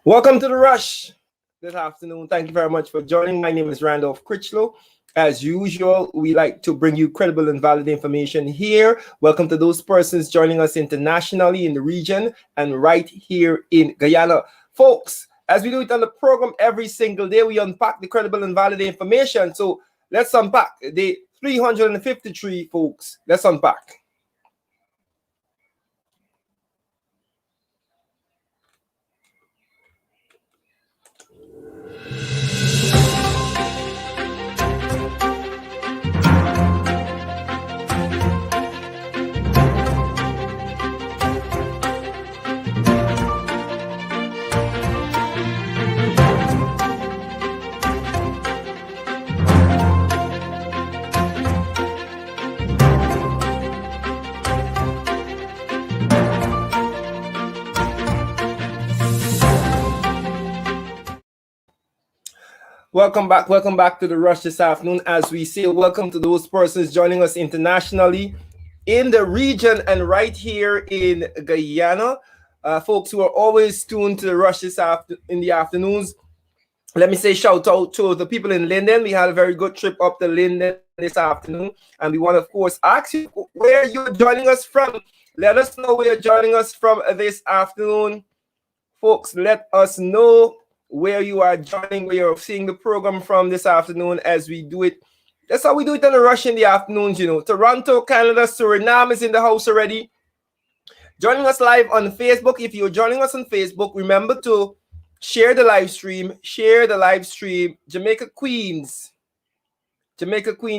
Welcome to the Rush this afternoon. Thank you very much for joining. My name is 𝐜𝐲𝐞. As usual, we like to bring you credible and valid information here. Welcome to those persons joining us internationally in the region and right here in Guyana. Folks, as we do it on the program every single day, we unpack the credible and valid information. So let's unpack the 353, folks. Let's unpack. Welcome back to the Rush this afternoon. As we say, welcome to those persons joining us internationally in the region and right here in Guyana. Folks who are always tuned to the Rush in the afternoons. Let me say shout out to the people in Linden. We had a very good trip up to Linden this afternoon. And we want to, of course, ask you where you're joining us from. Let us know where you're joining us from this afternoon. Folks, let us know where you are joining, where you're seeing the program from this afternoon as we do it. That's how we do it on the Rush in the afternoons, you know. Toronto, Canada, Suriname is in the house already. Joining us live on Facebook. If you're joining us on Facebook, remember to share the live stream. Share the live stream. Jamaica Queens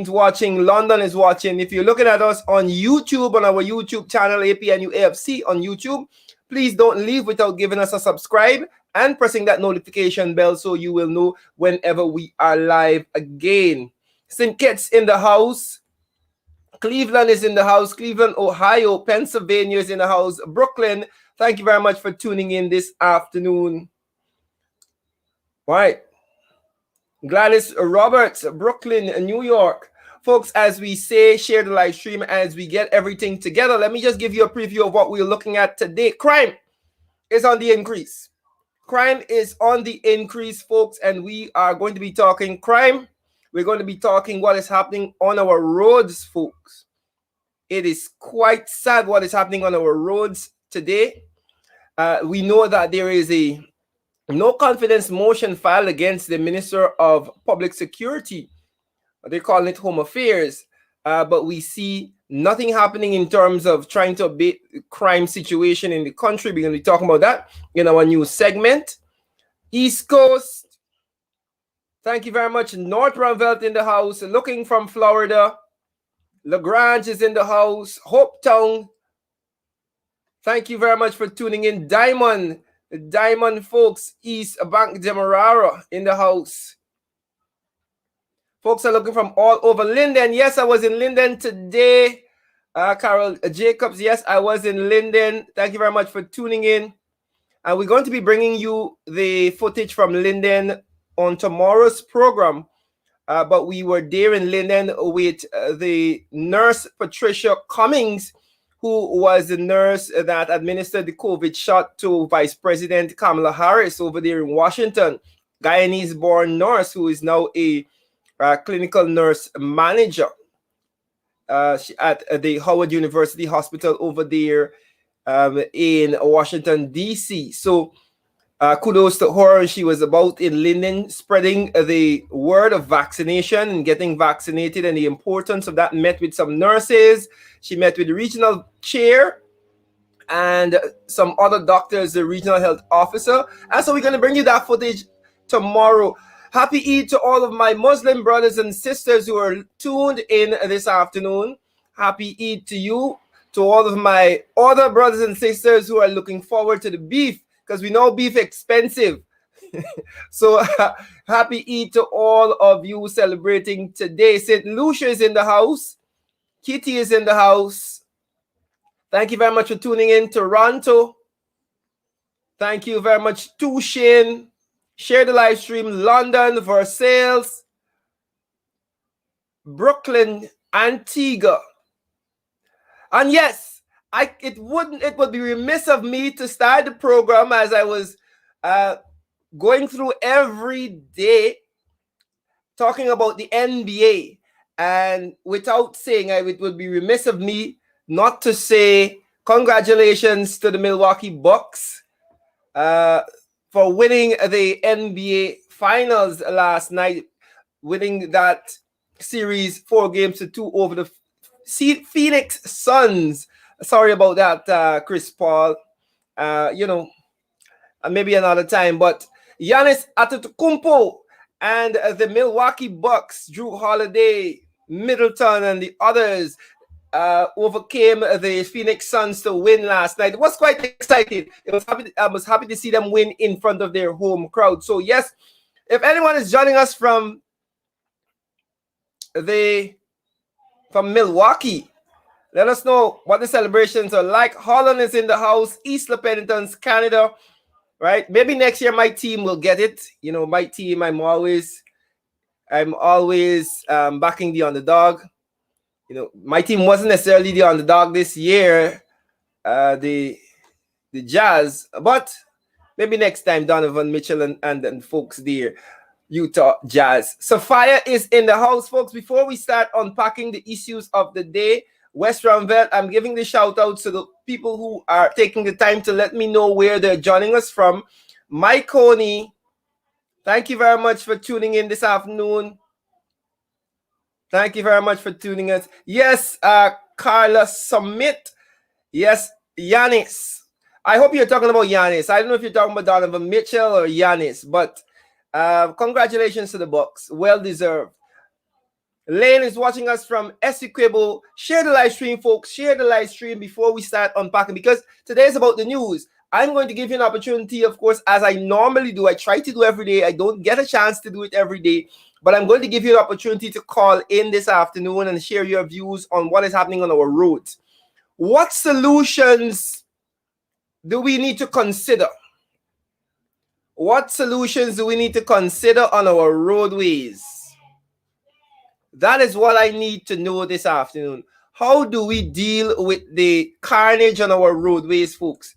watching. London is watching. If you're looking at us on YouTube, on our YouTube channel, APNU-AFC on YouTube, please don't leave without giving us a subscribe and pressing that notification bell so you will know whenever we are live again. St. Kitts in the house. Cleveland is in the house. Cleveland, Ohio. Pennsylvania is in the house. Brooklyn, thank you very much for tuning in this afternoon. All right. Gladys Roberts, Brooklyn, New York. Folks, as we say, share the live stream as we get everything together. Let me just give you a preview of what we're looking at today. Crime is on the increase. Crime is on the increase, folks, and we are going to be talking crime. We're going to be talking what is happening on our roads, folks. It is quite sad what is happening on our roads today. We know that there is a no confidence motion filed against the Minister of Public Security. They're calling it Home Affairs, but we see nothing happening in terms of trying to abate the crime situation in the country. We're going to be talking about that in our new segment. East Coast, thank you very much. North Ranvelt in the house, looking from Florida. LaGrange is in the house. Hopetown, thank you very much for tuning in. Diamond folks, East Bank Demerara in the house. Folks are looking from all over. Linden, yes, I was in Linden today. Carol Jacobs, yes, I was in Linden. Thank you very much for tuning in. And we're going to be bringing you the footage from Linden on tomorrow's program. But we were there in Linden with the nurse Patricia Cummings, who was the nurse that administered the COVID shot to Vice President Kamala Harris over there in Washington. Guyanese-born nurse who is now a clinical nurse manager at the Howard University Hospital over there in Washington, D.C. So kudos to her. She was about in Linden spreading the word of vaccination and getting vaccinated and the importance of that. Met with some nurses. She met with the regional chair and some other doctors, the regional health officer. And so we're going to bring you that footage tomorrow. Happy Eid to all of my Muslim brothers and sisters who are tuned in this afternoon. Happy Eid to you, to all of my other brothers and sisters who are looking forward to the beef, because we know beef expensive. So happy Eid to all of you celebrating today. St. Lucia is in the house. Kitty is in the house. Thank you very much for tuning in. Toronto. Thank you very much. Tushin. Share the live stream. London, Versailles, Brooklyn, Antigua. And yes, it would be remiss of me to start the program as I was going through every day talking about the NBA. And without saying, it would be remiss of me not to say congratulations to the Milwaukee Bucks for winning the NBA Finals last night, winning that series 4-2 over the Phoenix Suns. Sorry about that, Chris Paul. Maybe another time. But Giannis Antetokounmpo and the Milwaukee Bucks, Drew Holiday, Middleton, and the others overcame the Phoenix Suns to win last night. It was quite exciting. I was happy to see them win in front of their home crowd. So yes, if anyone is joining us from Milwaukee, let us know what the celebrations are like. Holland is in the house. East La Penitence, Canada. Right? Maybe next year my team will get it. You know, my team, I'm always backing the underdog. You know, my team wasn't necessarily the underdog this year, the Jazz, but maybe next time Donovan Mitchell and folks there, Utah Jazz. Sophia is in the house, folks. Before we start unpacking the issues of the day, West Ramvel, I'm giving the shout outs to the people who are taking the time to let me know where they're joining us from. Mike Coney, thank you very much for tuning in this afternoon. Thank you very much for tuning us. Yes, Carla Summit. Yes, Giannis. I hope you're talking about Giannis. I don't know if you're talking about Donovan Mitchell or Giannis, but congratulations to the Bucks. Well deserved. Lane is watching us from 𝐜𝐶. Share the live stream, folks. Share the live stream before we start unpacking, because today is about the news. I'm going to give you an opportunity, of course, as I normally do. I try to do every day. I don't get a chance to do it every day, but I'm going to give you an opportunity to call in this afternoon and share your views on what is happening on our roads. What solutions do we need to consider? What solutions do we need to consider on our roadways? That is what I need to know this afternoon. How do we deal with the carnage on our roadways, folks?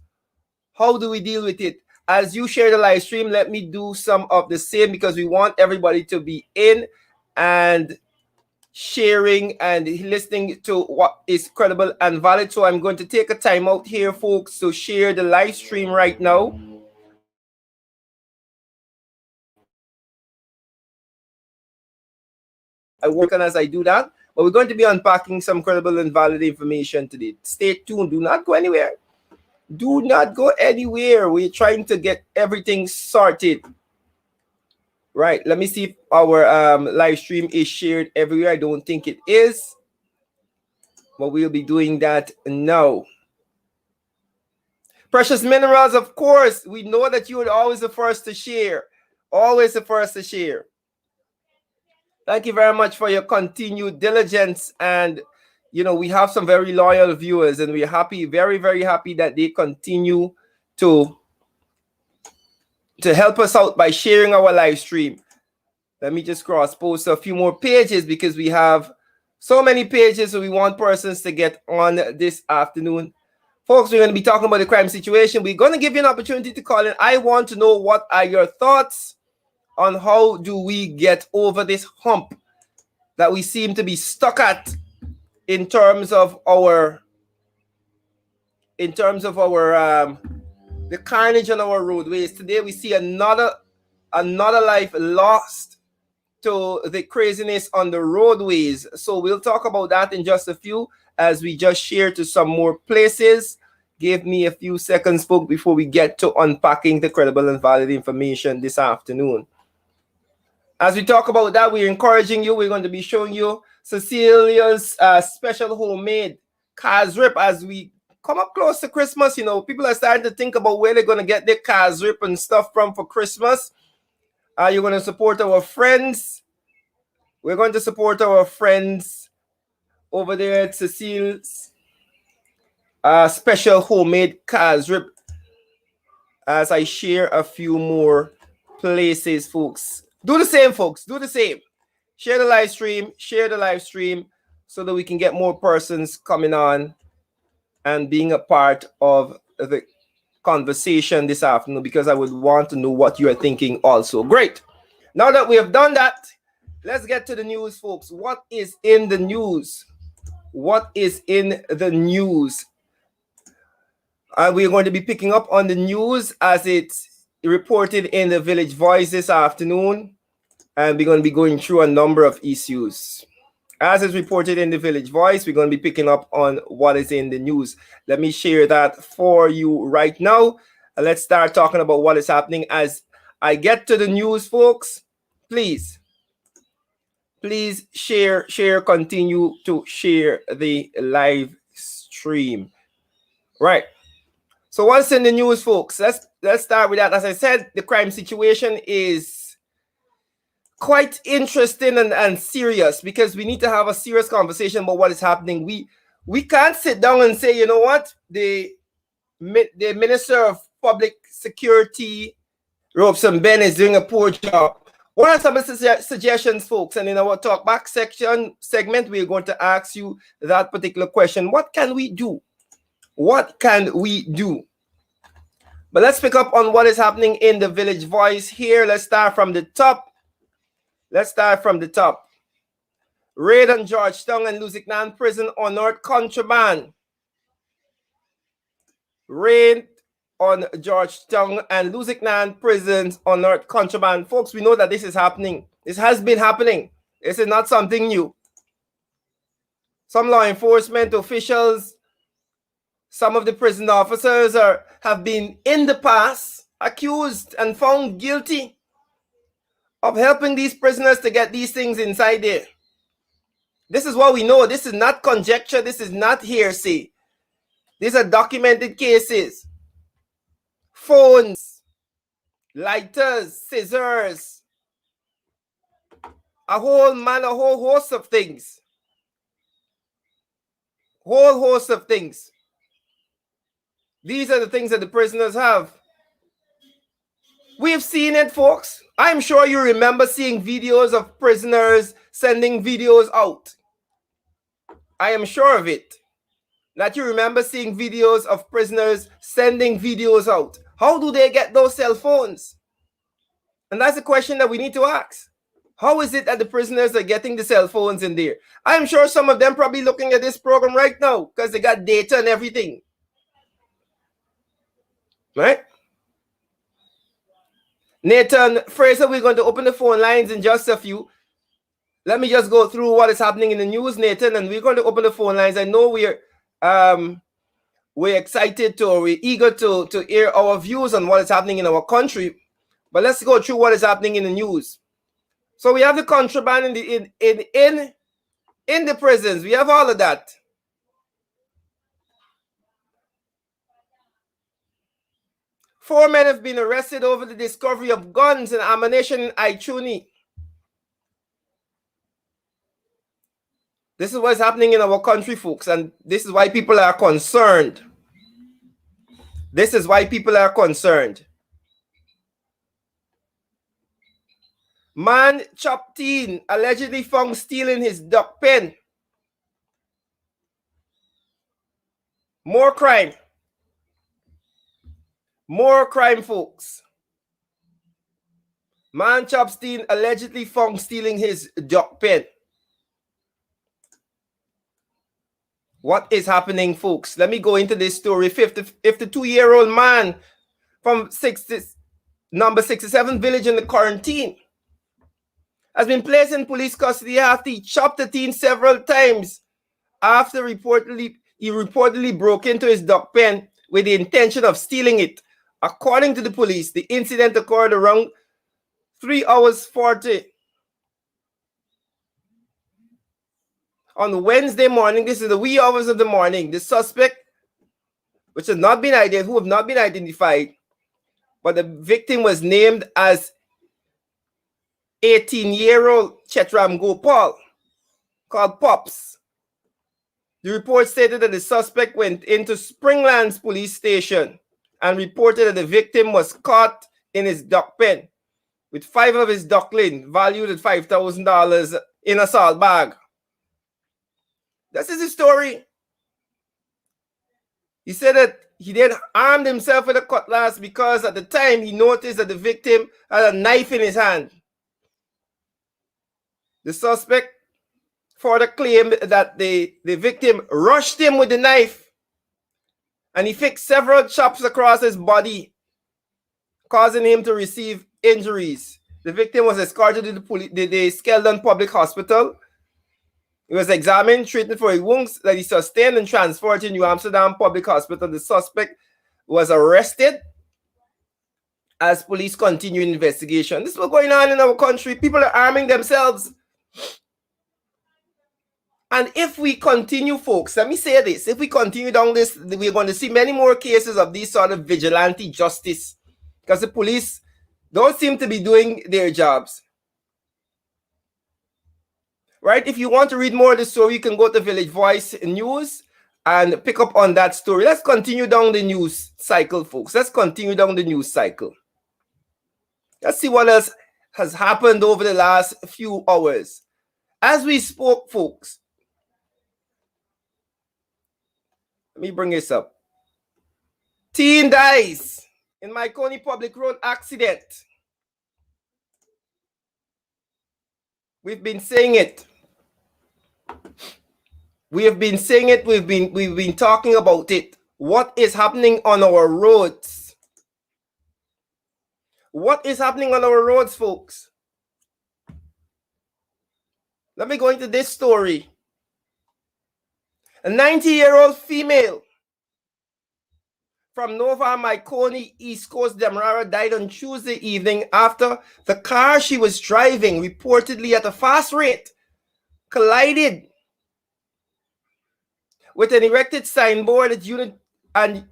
How do we deal with it? As you share the live stream, let me do some of the same, because we want everybody to be in and sharing and listening to what is credible and valid. So I'm going to take a time out here, folks, to share the live stream right now. I work on as I do that, but we're going to be unpacking some credible and valid information today. Stay tuned. Do not go anywhere. Do not go anywhere. We're trying to get everything sorted. Right. Let me see if our live stream is shared everywhere. I don't think it is, but we'll be doing that now. Precious Minerals, of course. We know that you are always the first to share. Always the first to share. Thank you very much for your continued diligence. And, you know, we have some very loyal viewers, and we're happy, very, very happy that they continue to help us out by sharing our live stream. Let me just cross-post a few more pages, because we have so many pages, so we want persons to get on this afternoon. Folks, we're going to be talking about the crime situation. We're going to give you an opportunity to call in. I want to know, what are your thoughts on how do we get over this hump that we seem to be stuck at in terms of our the carnage on our roadways. Today we see another life lost to the craziness on the roadways. So we'll talk about that in just a few, as we just share to some more places. Give me a few seconds, folks, before we get to unpacking the credible and valid information this afternoon. As we talk about that, we're encouraging you. We're going to be showing you Cecilia's special homemade 𝐜𝐫𝐢𝐦𝐿 as we come up close to Christmas. You know, people are starting to think about where they're going to get their 𝐜𝐫𝐢𝐸 and stuff from for Christmas. You're going to support our friends. We're going to support our friends over there at Cecile's special homemade 𝐜𝐫𝐢𝐸𝐿, as I share a few more places, folks. Do the same, folks. Do the same. Share the live stream. Share the live stream, so that we can get more persons coming on and being a part of the conversation this afternoon, because I would want to know what you are thinking also. Great. Now that we have done that, let's get to the news, folks. What is in the news? What is in the news? We're going to be picking up on the news as it's reported in the Village Voice this afternoon. And we're going to be going through a number of issues. As is reported in the Village Voice, we're going to be picking up on what is in the news. Let me share that for you right now. Let's start talking about what is happening as I get to the news, folks. Please share, continue to share the live stream. Right. So what's in the news, folks? Let's start with that. As I said, the crime situation is quite interesting and serious, because we need to have a serious conversation about what is happening. We can't sit down and say, you know what, the Minister of Public Security, Robson Ben, is doing a poor job. What are some of the suggestions, folks? And in our talkback segment, we're going to ask you that particular question. What can we do? What can we do? But let's pick up on what is happening in the Village Voice here. Let's start from the top. Raid on Georgetown and 𝐜𝐫𝐢𝐦𝐞 prison unearthed contraband. Raid on Georgetown and 𝐜𝐫𝐢𝐦𝐞 prisons unearthed contraband. Folks, we know that this is happening. This has been happening. This is not something new. Some law enforcement officials, some of the prison officers have been in the past accused and found guilty of helping these prisoners to get these things inside there. This is what we know. This is not conjecture. This is not hearsay. These are documented cases. Phones, lighters, scissors, a whole host of things. Whole host of things. These are the things that the prisoners have. We've seen it, folks. I'm sure you remember seeing videos of prisoners sending videos out. I am sure of it. That you remember seeing videos of prisoners sending videos out. How do they get those cell phones? And that's a question that we need to ask. How is it that the prisoners are getting the cell phones in there? I'm sure some of them probably looking at this program right now because they got data and everything. Right? Nathan Fraser, we're going to open the phone lines in just a few. Let me just go through what is happening in the news, Nathan, and we're going to open the phone lines. I know we're excited we're eager to hear our views on what is happening in our country. But let's go through what is happening in the news. So we have the contraband in the prisons. We have all of that. Four men have been arrested over the discovery of guns and ammunition in 𝐜𝐲. This is what's happening in our country, folks, and this is why people are concerned. This is why people are concerned. Man chopped teen allegedly found stealing his duck pen. More crime. More crime, folks. Man chopped teen allegedly found stealing his duck pen. What is happening, folks? Let me go into this story. 52-year-old man from number 67 village in the quarantine has been placed in police custody after he chopped the teen several times after he reportedly broke into his duck pen with the intention of stealing it. According to the police, the incident occurred around 3:40 on Wednesday morning. This is the wee hours of the morning. The suspect, which has not been identified, but the victim was named as 18-year-old Chetram Gopal, called Pops. The report stated that the suspect went into Springlands police station and reported that the victim was caught in his duck pen with 5 of his duckling valued at $5,000 in a salt bag. This is his story. He said that He then armed himself with a cutlass because at the time he noticed that the victim had a knife in his hand. The suspect further claimed that the victim rushed him with the knife and he fixed several chops across his body, causing him to receive injuries. The victim was escorted to the 𝐜𝐫𝐢𝐦𝐿 Public Hospital. He was examined, treated for his wounds that he sustained, and transferred to New Amsterdam Public Hospital. The suspect was arrested as police continued investigation. This is what's going on in our country. People are arming themselves. And if we continue, folks, let me say this. If we continue down this, we're going to see many more cases of these sort of vigilante justice because the police don't seem to be doing their jobs. Right? If you want to read more of the story, you can go to Village Voice News and pick up on that story. Let's continue down the news cycle, folks. Let's continue down the news cycle. Let's see what else has happened over the last few hours. As we spoke, folks, let me bring this up. Teen dies in 𝐜𝐫𝐢𝐦𝐞 public road accident. We've been saying it. We have been saying it. We've been talking about it. What is happening on our roads? What is happening on our roads, folks? Let me go into this story. A 90-year-old female from Nova 𝐜𝐽𝐾, East Coast, Demerara, died on Tuesday evening after the car she was driving, reportedly at a fast rate, collided with an erected signboard at unit and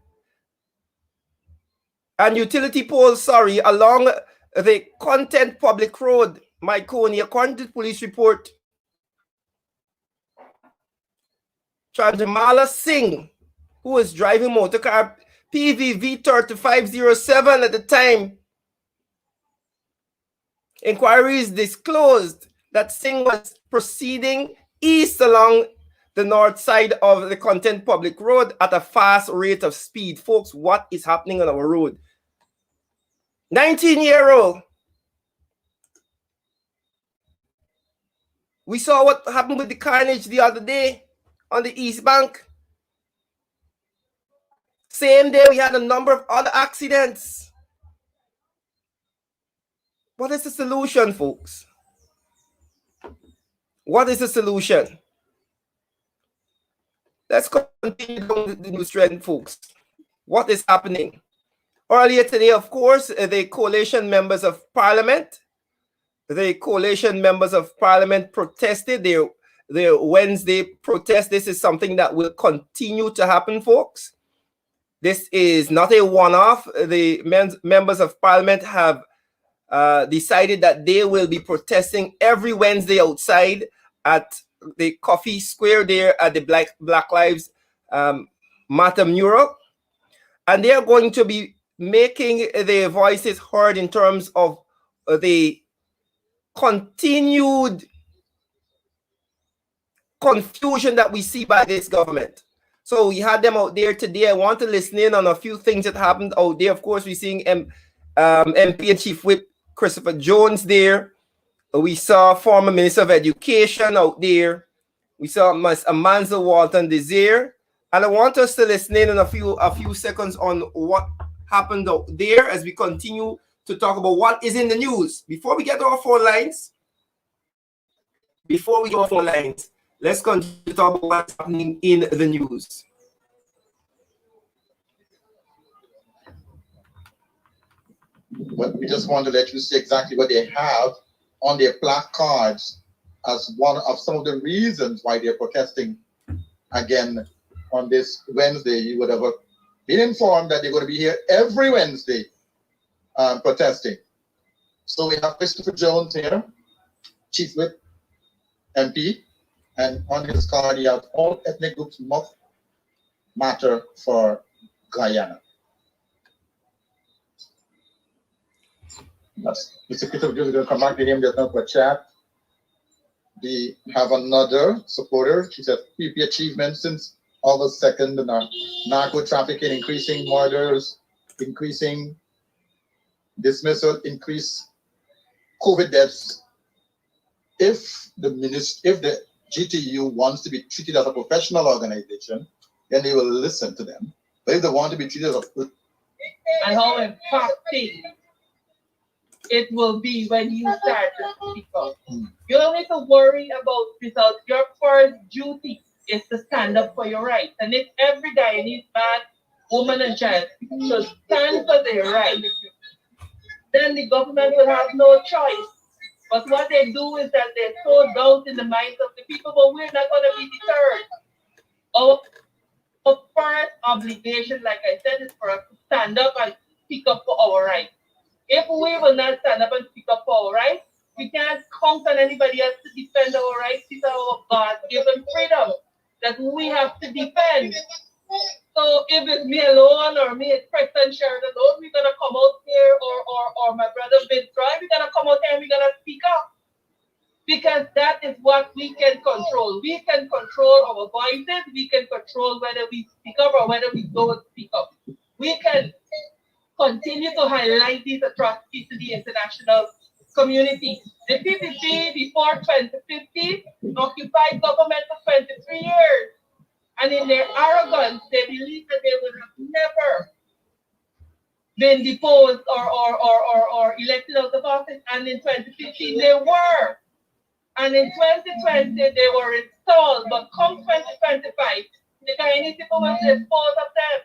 utility pole, along the Content Public Road, 𝐜𝐽𝐾, according to the police report. Chandramala Singh, who was driving motorcar PVV 3507 at the time. Inquiries disclosed that Singh was proceeding east along the north side of the Content Public Road at a fast rate of speed. Folks, what is happening on our road? 19-year-old. We saw what happened with the carnage the other day on the East Bank. Same day, we had a number of other accidents. What is the solution, folks? What is the solution? Let's continue down the news trend, folks. What is happening? Earlier today, of course, the coalition members of parliament, protested their Wednesday protest. This is something that will continue to happen, folks. This is not a one-off. The members of parliament have decided that they will be protesting every Wednesday outside at the Coffee Square there at the Black Lives Matter mural. And they are going to be making their voices heard in terms of the continued confusion that we see by this government. So we had them out there today. I want to listen in on a few things that happened out there. Of course, we're seeing MP and Chief Whip Christopher Jones there. We saw former Minister of Education out there. We saw Ms. Amanza Walton Desir. And I want us to listen in a few seconds on what happened out there as we continue to talk about what is in the news. Before we get to our phone lines, let's continue to talk about what's happening in the news. But we just want to let you see exactly what they have on their placards as one of some of the reasons why they're protesting again on this Wednesday. You would have been informed that they're going to be here every Wednesday protesting. So we have Christopher Jones here, Chief Whip, MP, and on his card you have all ethnic groups must matter for Guyana. That's Mr. Christopher Jones is going to come back to him just now for a chat. We have another supporter. She said PP achievement since August 2nd, the narco trafficking, increasing murders, increasing dismissal, increase COVID deaths. If the GTU wants to be treated as a professional organization, then they will listen to them. But if they want to be treated as a... And how impacting it will be when you start to speak up. You don't need to worry about results. Your first duty is to stand up for your rights. And if every Guyanese man, woman, and child should stand for their rights, then the government will have no choice. But what they do is that they sow doubt in the minds of the people, but we're not going to be deterred. Our first obligation, like I said, is for us to stand up and speak up for our rights. If we will not stand up and speak up for our rights, we can't count on anybody else to defend our rights. These are our God-given freedom that we have to defend. So if it's me alone or me as President Sheridan alone, we're gonna come out here, or my brother Vince Roy, we're gonna come out here and we're gonna speak up. Because that is what we can control. We can control our voices, we can control whether we speak up or whether we don't speak up. We can continue to highlight these atrocities to the international community. The PPP before 2050 occupied government for 23 years. And in their arrogance, they believe that they would have never been deposed or elected out of office. And in 2015, they were. And in 2020, they were installed. But come 2025, the Guyanese people will dispose of them,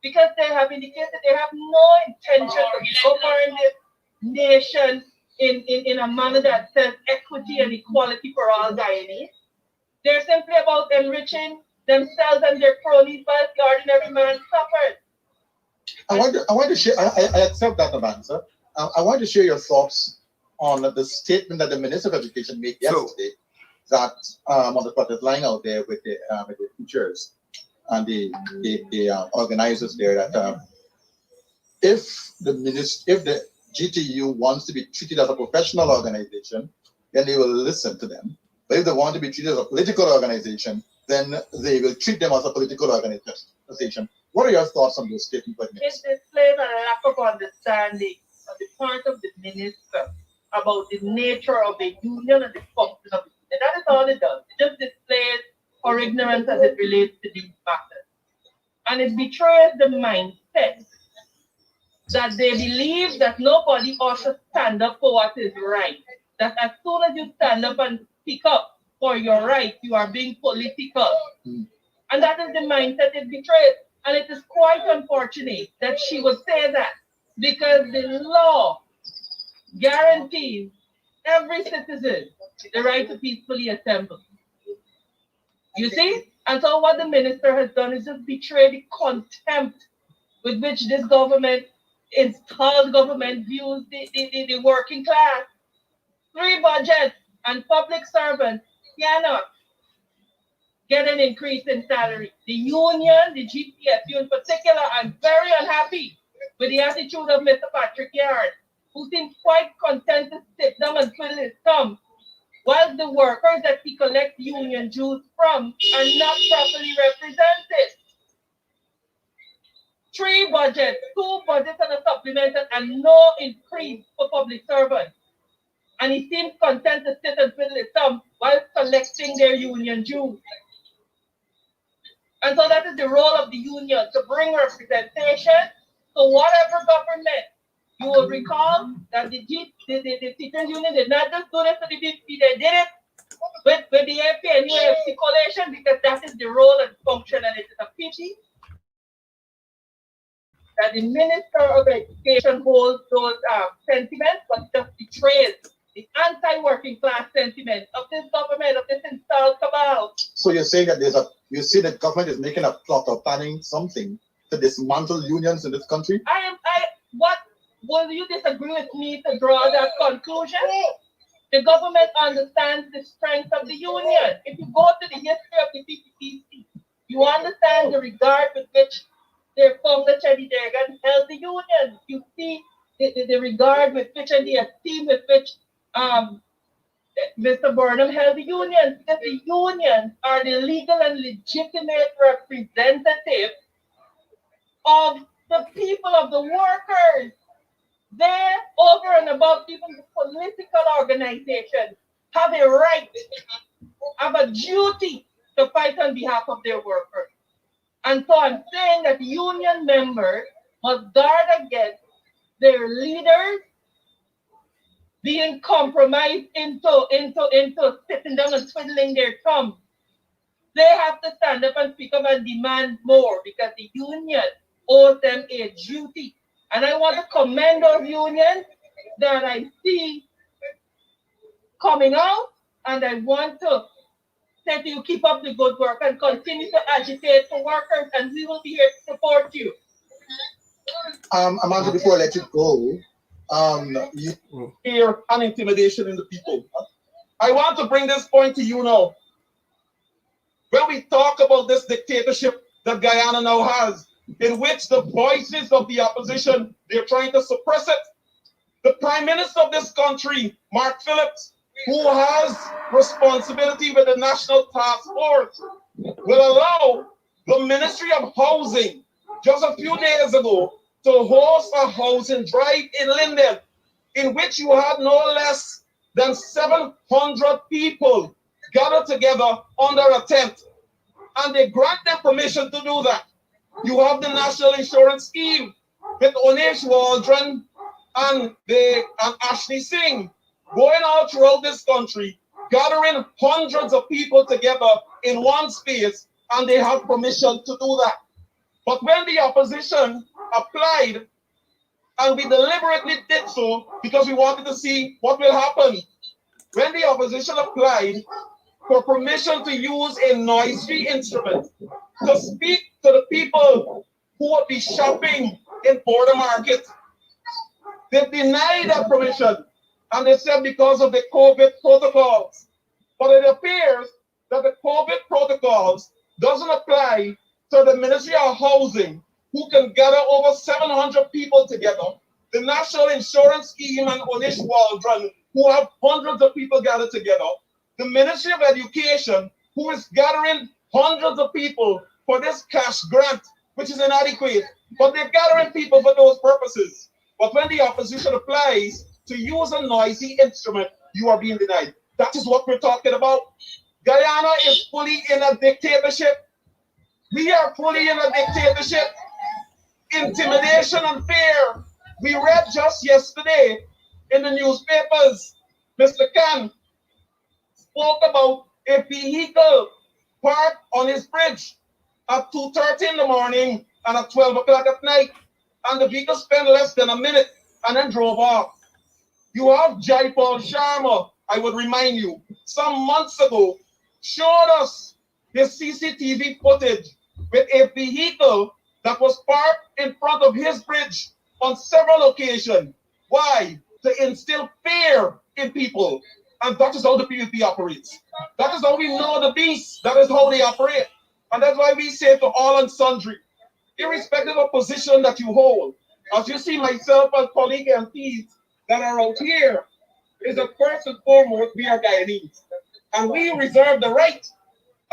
because they have indicated they have no intention to govern this nation in a manner that says equity and equality for all Guyanese. They're simply about enriching themselves and their cronies, while the ordinary man suffers. I want to share, I accept that answer. I want to share your thoughts on the statement that the Minister of Education made yesterday, that on the protest line out there with the teachers and the organizers there, that if the GTU wants to be treated as a professional organization, then they will listen to them. But if they want to be treated as a political organization, then they will treat them as a political organization. What are your thoughts on those statements? It displays a lack of understanding on the part of the minister about the nature of the union and the function of the union. That is all it does. It just displays our ignorance as it relates to these matters. And it betrays the mindset that they believe that nobody ought to stand up for what is right. That as soon as you stand up and speak up for your right, you are being political. And that is the mindset it betrays. And it is quite unfortunate that she would say that, because the law guarantees every citizen the right to peacefully assemble. You see? And so what the minister has done is just betray the contempt with which this government, installed government, views the working class. 3 budgets and public servants cannot get an increase in salary. The union, the GPSU in particular, I'm very unhappy with the attitude of Mr. Patrick Yard, who seems quite content to sit down and twiddle his thumb, while the workers that he collects union dues from are not properly represented. 3 budgets, 2 budgets and a supplemental, and no increase for public servants. And he seems content to sit and twiddle his thumb while collecting their union dues. And so that is the role of the union, to bring representation to whatever government. You will recall that the teachers union did not just do this to the BP, they did it with the AP and UFC coalition, because that is the role and function, and it is a pity that the Minister of Education holds those sentiments, but just betrays the anti-working class sentiment of this government, of this installed cabal. So you're saying that you see that government is making a plot or planning something to dismantle unions in this country? What will you disagree with me to draw that conclusion? The government understands the strength of the union. If you go to the history of the PPPC, you understand the regard with which their founder Chetty Dergan held the union. You see the regard with which and the esteem with which Mr. Burnham held the unions because the unions are the legal and legitimate representatives of the people, of the workers. They, over and above even the political organizations, have a right, have a duty to fight on behalf of their workers. And so I'm saying that union members must guard against their leaders being compromised into sitting down and twiddling their thumbs. They have to stand up and speak up and demand more because the union owes them a duty. And I want to commend those unions that I see coming out, and I want to say to you, keep up the good work and continue to agitate for workers, and we will be here to support you. Amanda, before I let you go, fear and intimidation in the people. I want to bring this point to you now. When we talk about this dictatorship that Guyana now has, in which the voices of the opposition, they're trying to suppress it. The Prime Minister of this country, Mark Phillips, who has responsibility with the National Task Force, will allow the Ministry of Housing, just a few days ago, to host a housing drive in Linden, in which you had no less than 700 people gathered together under a tent. And they grant them permission to do that. You have the National Insurance Scheme with 𝐜𝐫𝐢𝐬𝐴 and Ashley Singh going all throughout this country, gathering hundreds of people together in one space, and they have permission to do that. But when the opposition applied, and we deliberately did so because we wanted to see what will happen, when the opposition applied for permission to use a noisy instrument to speak to the people who would be shopping in border market, they denied that permission, and they said because of the COVID protocols. But it appears that the COVID protocols doesn't apply to the Ministry of Housing, who can gather over 700 people together, the National Insurance Scheme and 𝐜𝐫𝐢𝐬𝐴, who have hundreds of people gathered together, the Ministry of Education, who is gathering hundreds of people for this cash grant, which is inadequate, but they're gathering people for those purposes. But when the opposition applies to use a noisy instrument, you are being denied. That is what we're talking about. Guyana is fully in a dictatorship. We are fully in a dictatorship. Intimidation and fear. We read just yesterday in the newspapers, Mr. Khan spoke about a vehicle parked on his bridge at 2:30 in the morning and at 12 o'clock at night. And the vehicle spent less than a minute and then drove off. You have Jaipal Sharma, I would remind you, some months ago, showed us the CCTV footage with a vehicle that was parked in front of his bridge on several occasions. Why? To instill fear in people. And that is how the PUP operates. That is how we know the beast. That is how they operate. And that's why we say to all and sundry, irrespective of position that you hold, as you see myself and colleague MPs that are out here, is that first and foremost, we are Guyanese. And we reserve the right,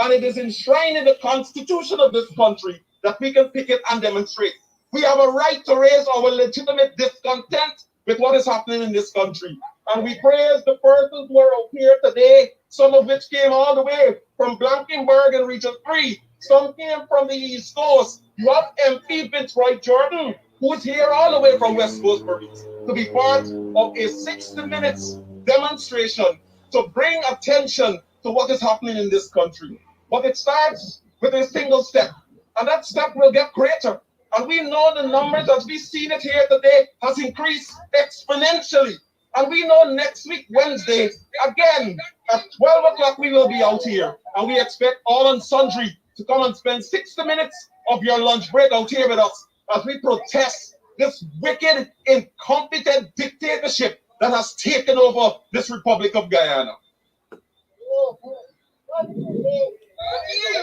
and it is enshrined in the Constitution of this country, that we can picket and demonstrate. We have a right to raise our legitimate discontent with what is happening in this country. And we praise the persons who are out here today, some of which came all the way from Blankenberg and Region 3. Some came from the East Coast. You have MP Fitzroy Jordan, who is here all the way from West Coast Marines, to be part of a 60 minutes demonstration to bring attention to what is happening in this country. But it starts with a single step, and that step will get greater. And we know the numbers, as we've seen it here today, has increased exponentially. And we know next week, Wednesday, again, at 12 o'clock, we will be out here. And we expect all and sundry to come and spend 60 minutes of your lunch break out here with us as we protest this wicked, incompetent dictatorship that has taken over this Republic of Guyana.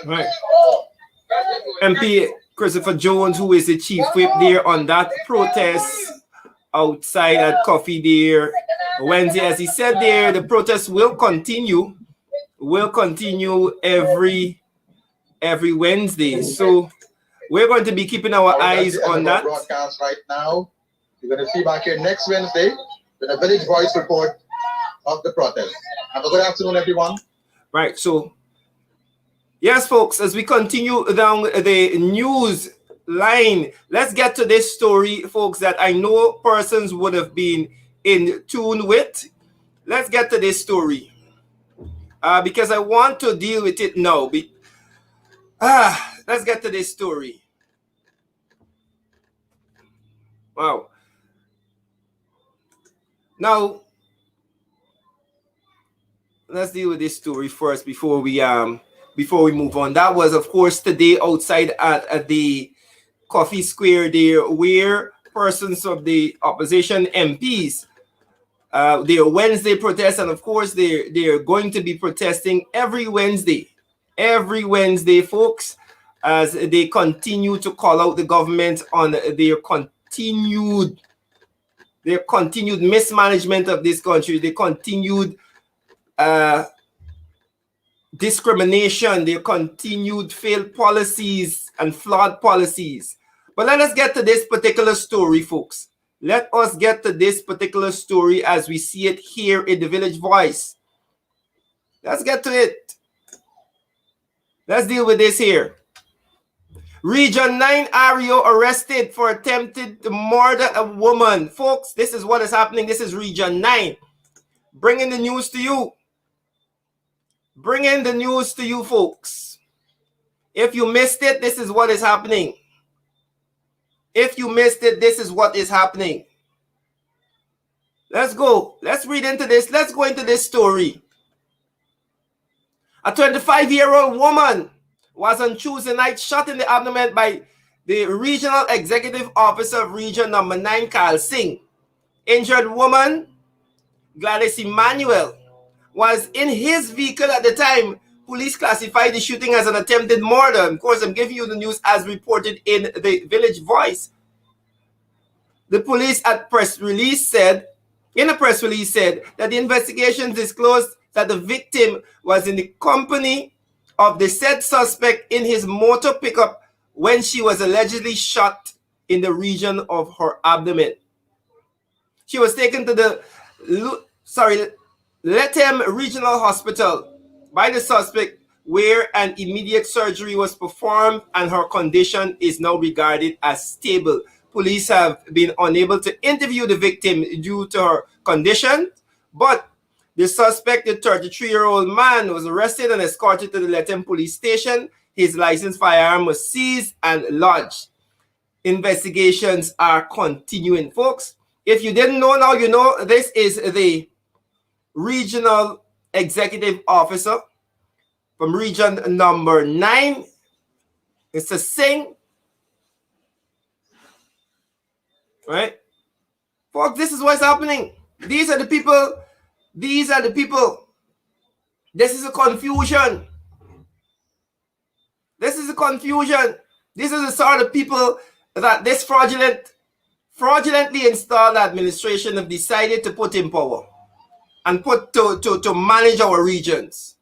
Right. MP Christopher Jones, who is the chief whip there on that protest outside at Coffee there Wednesday. As he said there, the protest will continue every Wednesday. So we're going to be keeping our eyes on that. Broadcast right now. You're going to see back here next Wednesday with a Village Voice report of the protest. Have a good afternoon, everyone. Right. So, yes, folks, as we continue down the news line, let's get to this story, folks, that I know persons would have been in tune with. Let's get to this story because I want to deal with it now. Let's get to this story. Wow. Now, let's deal with this story first before we move on. That was, of course, today outside at the Coffee Square there, where persons of the opposition MPs, their Wednesday protest, and of course they're going to be protesting every Wednesday, folks, as they continue to call out the government on their continued mismanagement of this country, their continued discrimination, their continued failed policies and flawed policies. But let us get to this particular story, folks. Let us get to this particular story as we see it here in the Village Voice. Let's get to it. Let's deal with this here. Region 9 REO arrested for attempted to murder a woman. Folks, this is what is happening. This is Region 9. Bringing the news to you. Bringing the news to you, folks. If you missed it, this is what is happening. If you missed it, this is what is happening. Let's go. Let's read into this. Let's go into this story. A 25-year-old woman was on Tuesday night shot in the abdomen by the Regional Executive Officer of Region Number 9, 𝐜𝐫𝐢𝐬𝐴. Injured woman, Gladys Emmanuel, was in his vehicle at the time. Police classified the shooting as an attempted murder. Of course, I'm giving you the news as reported in the Village Voice. The police in a press release said that the investigations disclosed that the victim was in the company of the said suspect in his motor pickup when she was allegedly shot in the region of her abdomen. She was taken to the Lethem Regional Hospital by the suspect, where an immediate surgery was performed and her condition is now regarded as stable. Police have been unable to interview the victim due to her condition, but the suspect, the 33-year-old man, was arrested and escorted to the Lethem police station. His licensed firearm was seized and lodged. Investigations are continuing, folks. If you didn't know, now you know. This is the Regional Executive Officer from Region Number 9. It's a Singh. Right? Folks, this is what's happening. These are the people. These are the people. This is a confusion. This is a confusion. This is the sort of people that this fraudulently installed administration have decided to put in power and put to manage our regions.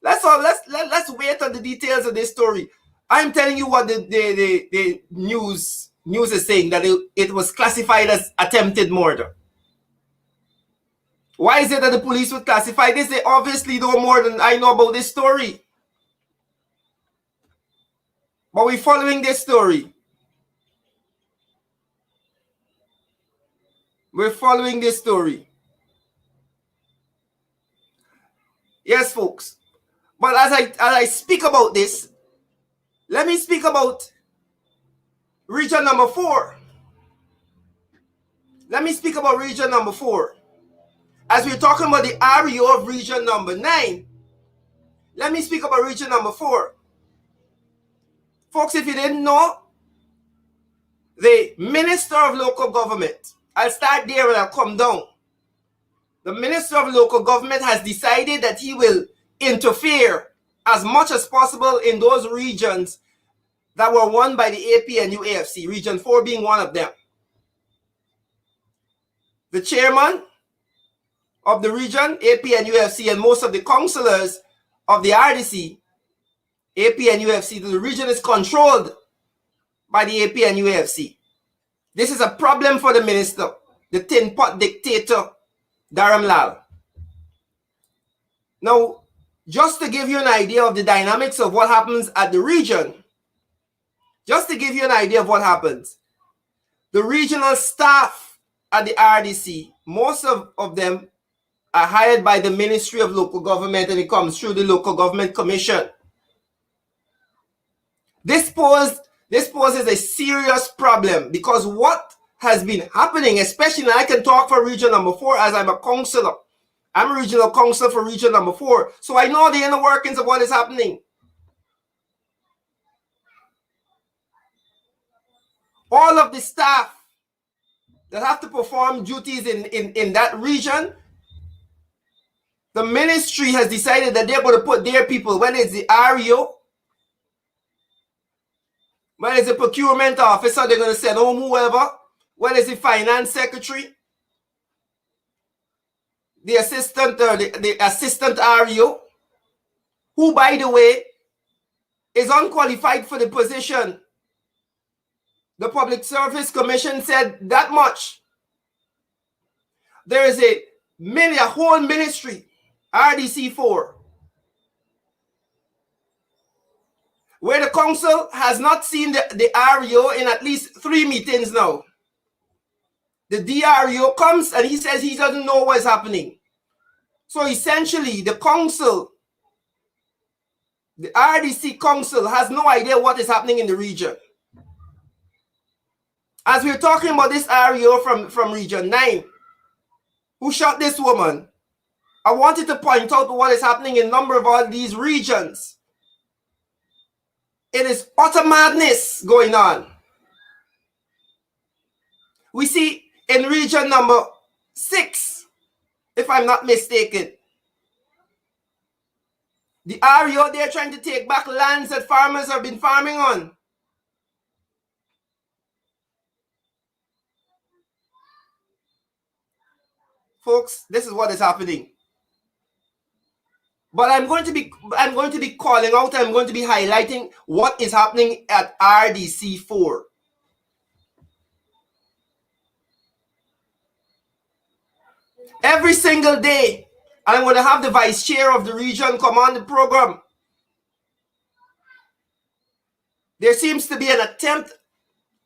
Let's wait on the details of this story. I'm telling you what the news is saying, that it was classified as attempted murder. Why is it that the police would classify this? They obviously know more than I know about this story. But we're following this story. We're following this story. Yes, folks. But as I speak about this, let me speak about Region Number 4. Let me speak about Region Number 4. As we're talking about the REO of Region Number 9, let me speak about Region Number 4. Folks, if you didn't know, the Minister of Local Government, I'll start there and I'll come down. The Minister of Local Government has decided that he will interfere as much as possible in those regions that were won by the APNU Region 4 being one of them. The chairman of the region, AP and UFC, and most of the councillors of the RDC, AP and UFC, the region is controlled by the AP and UFC. This is a problem for the minister, the tin pot dictator, Dharam Lal. Now, just to give you an idea of the dynamics of what happens at the region, just to give you an idea of what happens, the regional staff at the RDC, most of them are hired by the Ministry of Local Government, and it comes through the Local Government Commission. This poses a serious problem, because what has been happening, especially, and I can talk for region number 4 as I'm a councillor. I'm a regional councillor for region number 4, so I know the inner workings of what is happening. All of the staff that have to perform duties in that region, the ministry has decided that they're going to put their people, whether it's the REO, whether it's the procurement officer, they're going to send home whoever, whether it's the finance secretary, the assistant or the assistant REO, who, by the way, is unqualified for the position. The Public Service Commission said that much. There is a whole ministry, RDC4, where the council has not seen the REO in at least 3 meetings now. The DREO comes and he says he doesn't know what's happening. So essentially, the council, the RDC council, has no idea what is happening in the region. As we're talking about this REO from Region 9, who shot this woman, I wanted to point out what is happening in a number of all these regions. It is utter madness going on. We see in region number 6, if I'm not mistaken, the REO, they're trying to take back lands that farmers have been farming on. Folks, this is what is happening. But I'm going to be calling out, I'm going to be highlighting what is happening at RDC4. Every single day, I'm going to have the vice chair of the region come on the program. There seems to be an attempt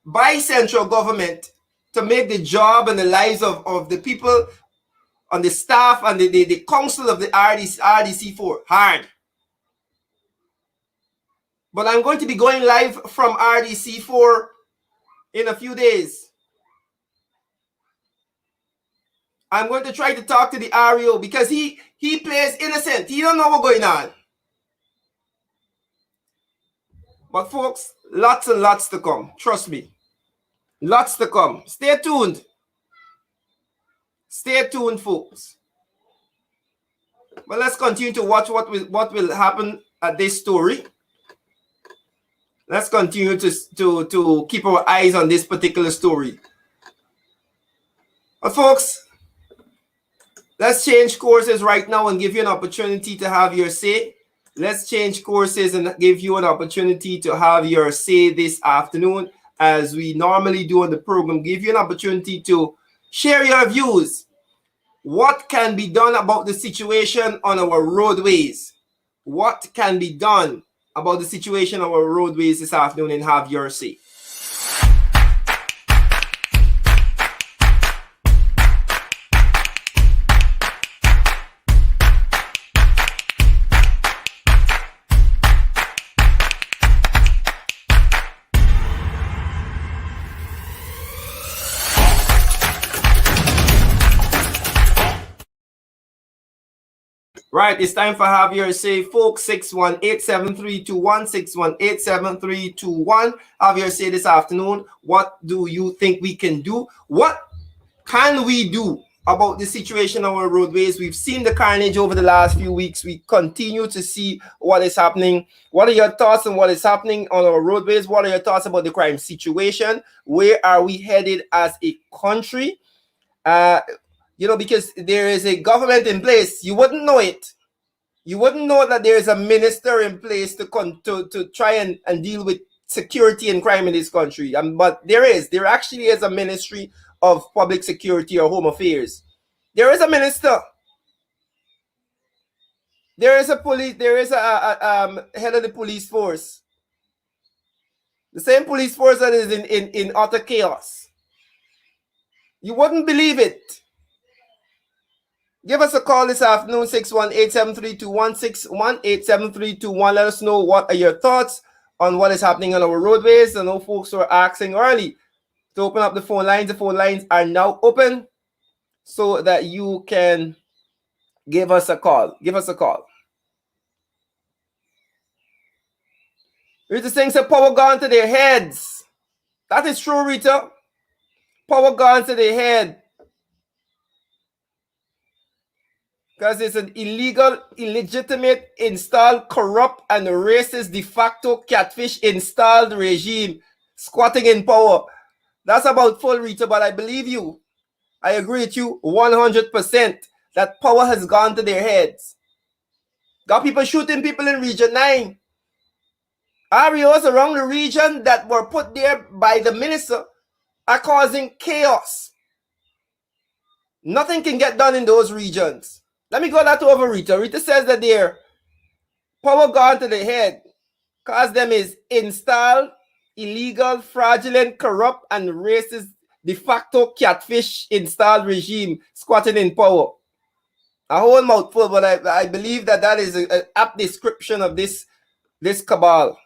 by central government to make the job and the lives of the people on the staff and the council of the RDC4 hard. But I'm going to be going live from RDC4 in a few days. I'm going to try to talk to the REO because he plays innocent. He don't know what's going on. But folks, lots and lots to come. Trust me. Lots to come. Stay tuned. Stay tuned, folks. But let's continue to watch what will happen at this story. Let's continue to keep our eyes on this particular story. But folks, let's change courses right now and give you an opportunity to have your say. Let's change courses and give you an opportunity to have your say this afternoon, as we normally do on the program. Give you an opportunity to share your views. What can be done about the situation on our roadways? What can be done about the situation on our roadways this afternoon, and have your say. Right, it's time for Have Your Say, folks. 618-7321, 618-7321. Have Your Say this afternoon. What do you think we can do? What can we do about the situation on our roadways? We've seen the carnage over the last few weeks. We continue to see what is happening. What are your thoughts on what is happening on our roadways? What are your thoughts about the crime situation? Where are we headed as a country? you know, because there is a government in place, you wouldn't know it. You wouldn't know that there is a minister in place to try and deal with security and crime in this country. But there actually is a Ministry of Public Security or Home Affairs. There is a minister. There is a head of the police force. The same police force that is in utter chaos. You wouldn't believe it. Give us a call this afternoon, 618-732-161, 87321. Let us know what are your thoughts on what is happening on our roadways. I know folks were asking early to open up the phone lines. The phone lines are now open so that you can give us a call. Give us a call. Rita saying, "So power gone to their heads." That is true, Rita. Power gone to their head. Because it's an illegal, illegitimate, installed, corrupt, and racist de facto catfish installed regime squatting in power. That's about full, Rita, but I believe you. I agree with you 100% that power has gone to their heads. Got people shooting people in Region 9. REOs around the region that were put there by the minister are causing chaos. Nothing can get done in those regions. Let me go that over, Rita. Rita says that their power gone to the head because them is installed, illegal, fraudulent, corrupt, and racist de facto catfish installed regime squatting in power. A whole mouthful, but I believe that is an apt description of this cabal.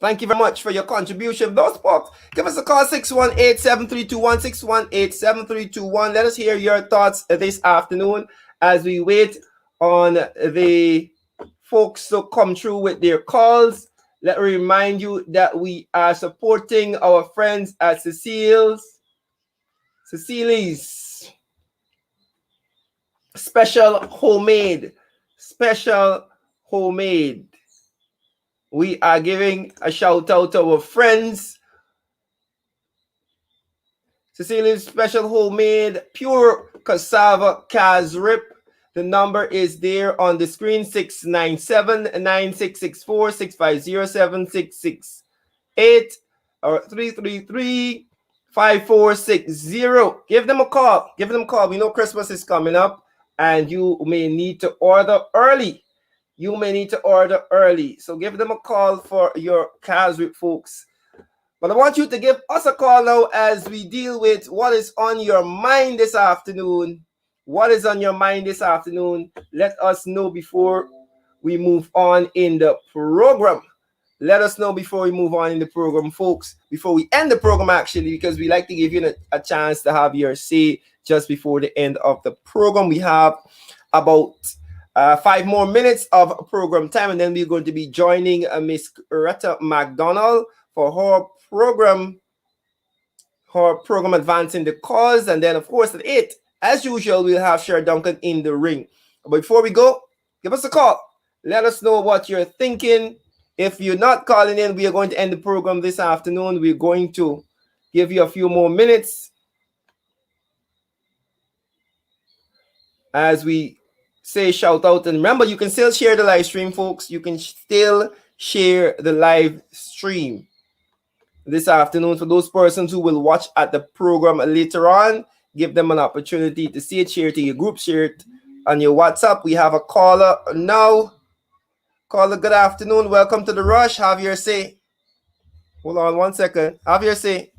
Thank you very much for your contribution. Those folks, give us a call, 618-732-1, 618-732-1. Let us hear your thoughts this afternoon as we wait on the folks to come through with their calls. Let me remind you that we are supporting our friends at Cecily's Special Homemade. We are giving a shout out to our friends. Cecily's Special Homemade Pure Cassava Casrip. The number is there on the screen, 697-9664-650-7668 or 333-5460. Give them a call. Give them a call. We know Christmas is coming up and you may need to order early. So give them a call for your Casrip, folks. But I want you to give us a call now as we deal with what is on your mind this afternoon. What is on your mind this afternoon? Let us know before we move on in the program. Let us know before we move on in the program, folks. Before we end the program, actually, because we like to give you a chance to have your say just before the end of the program. We have about 5 more minutes of program time, and then we're going to be joining Miss Retta McDonald for her program Advancing the Cause. And then, of course, at 8, as usual, we'll have Sher Duncan in the ring. But before we go, give us a call. Let us know what you're thinking. If you're not calling in, we are going to end the program this afternoon. We're going to give you a few more minutes as we say shout out. And remember, you can still share the live stream, folks. You can still share the live stream this afternoon. For those persons who will watch at the program later on, give them an opportunity to see it. Share it to your group, share it on your WhatsApp. We have a caller now. Caller, good afternoon. Welcome to the Rush. Have your say. Hold on 1 second. Have your say.